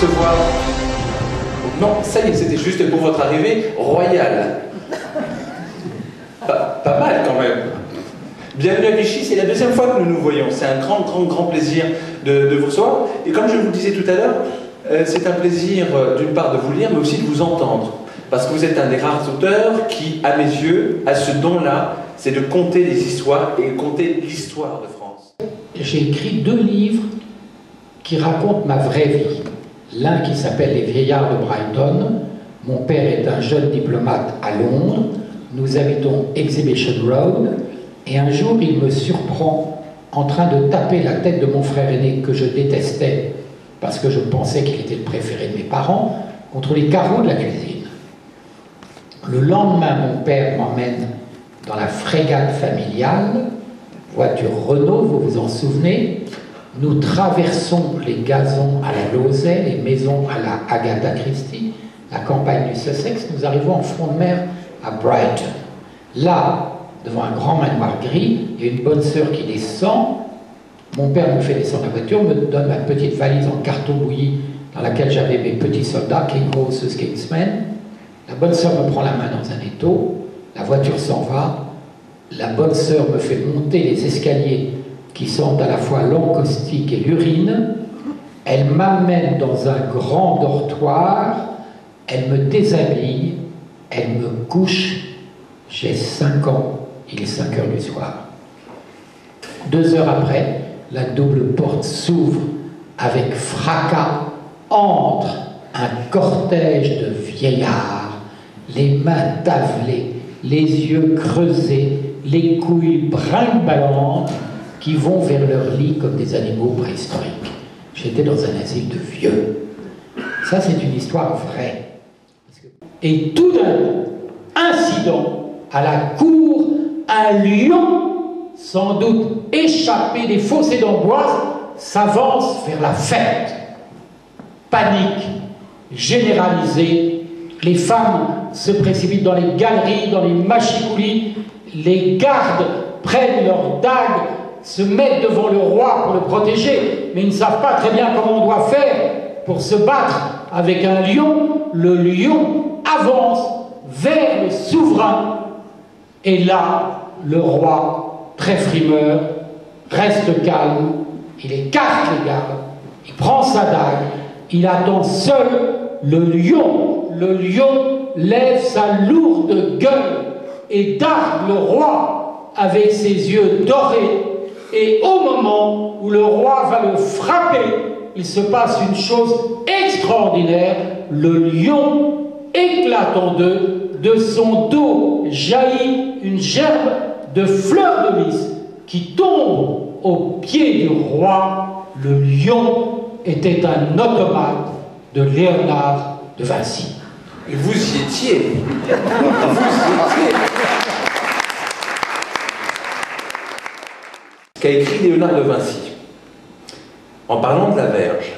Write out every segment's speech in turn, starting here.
recevoir... Non, ça y est, c'était juste pour votre arrivée royale. Pas mal quand même. Bienvenue à Vichy, c'est la deuxième fois que nous nous voyons. C'est un grand plaisir de vous recevoir. Et comme je vous le disais tout à l'heure, c'est un plaisir d'une part de vous lire, mais aussi de vous entendre. Parce que vous êtes un des rares auteurs qui, à mes yeux, a ce don-là, c'est de conter des histoires et conter l'histoire de France. J'ai écrit 2 livres qui racontent ma vraie vie. L'un qui s'appelle « Les vieillards de Brighton ». Mon père est un jeune diplomate à Londres. Nous habitons Exhibition Road. Et un jour, il me surprend en train de taper la tête de mon frère aîné, que je détestais, parce que je pensais qu'il était le préféré de mes parents, contre les carreaux de la cuisine. Le lendemain, mon père m'emmène dans la frégate familiale, voiture Renault, vous vous en souvenez. Nous traversons les gazons à la Lausay, les maisons à la Agatha Christie, la campagne du Sussex. Nous arrivons en front de mer à Brighton. Là, devant un grand manoir gris, il y a une bonne sœur qui descend. Mon père me fait descendre la voiture, me donne ma petite valise en carton bouilli dans laquelle j'avais mes petits soldats, King Horses, Kingsmen. La bonne sœur me prend la main dans un étau, la voiture s'en va. La bonne sœur me fait monter les escaliers qui sentent à la fois l'encaustique et l'urine. Elle m'amène dans un grand dortoir, elle me déshabille, elle me couche. J'ai 5 ans, il est 5 heures du soir. 2 heures après, la double porte s'ouvre avec fracas. Entre un cortège de vieillards, les mains tavelées, les yeux creusés, les couilles brinque-ballantes, qui vont vers leur lit comme des animaux préhistoriques. J'étais dans un asile de vieux. Ça, c'est une histoire vraie. Et tout d'un coup, incident, à la cour, un lion, sans doute échappé des fossés d'Amboise, s'avance vers la fête. Panique généralisée. Les femmes se précipitent dans les galeries, dans les machicoulis. Les gardes prennent leurs dagues, se mettent devant le roi pour le protéger, mais ils ne savent pas très bien comment on doit faire pour se battre avec un lion. Le lion avance vers le souverain. Et là, le roi, très frimeur, reste calme. Il écarte les gardes, il prend sa dague, il attend seul le lion. Le lion lève sa lourde gueule et darde le roi avec ses yeux dorés. Et au moment où le roi va le frapper, il se passe une chose extraordinaire. Le lion éclate en deux. De son dos jaillit une gerbe de fleurs de lys qui tombe aux pieds du roi. Le lion était un automate de Léonard de Vinci. Et vous y étiez. Vous y étiez. Qu'a écrit Léonard de Vinci en parlant de la verge.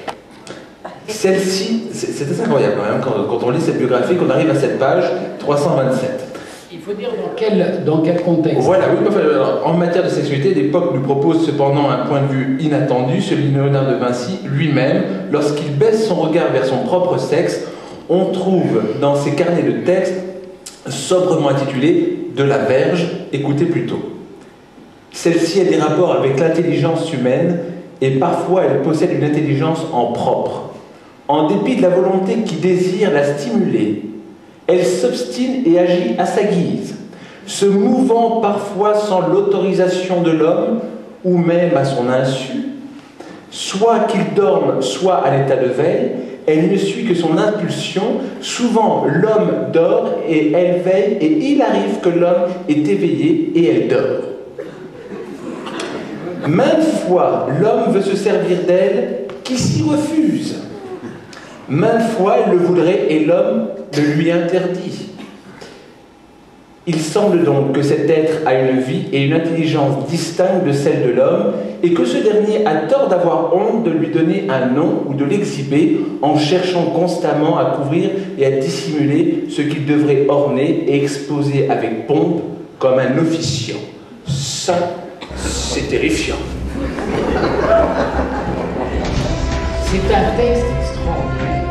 Celle-ci, c'est assez incroyable quand même, quand on lit cette biographie, qu'on arrive à cette page 327. Il faut dire dans quel contexte. Voilà, oui, en matière de sexualité, l'époque nous propose cependant un point de vue inattendu, celui de Léonard de Vinci lui-même. Lorsqu'il baisse son regard vers son propre sexe, on trouve dans ses carnets de textes sobrement intitulés « De la verge », écoutez plutôt. Celle-ci a des rapports avec l'intelligence humaine et parfois elle possède une intelligence en propre. En dépit de la volonté qui désire la stimuler, elle s'obstine et agit à sa guise, se mouvant parfois sans l'autorisation de l'homme ou même à son insu. Soit qu'il dorme, soit à l'état de veille, elle ne suit que son impulsion. Souvent l'homme dort et elle veille, et il arrive que l'homme est éveillé et elle dort. Maintes fois, l'homme veut se servir d'elle, qui s'y refuse. Maintes fois, elle le voudrait et l'homme le lui interdit. Il semble donc que cet être a une vie et une intelligence distinctes de celle de l'homme, et que ce dernier a tort d'avoir honte de lui donner un nom ou de l'exhiber en cherchant constamment à couvrir et à dissimuler ce qu'il devrait orner et exposer avec pompe comme un officiant. Ça, c'est terrifiant. C'est un texte extraordinaire.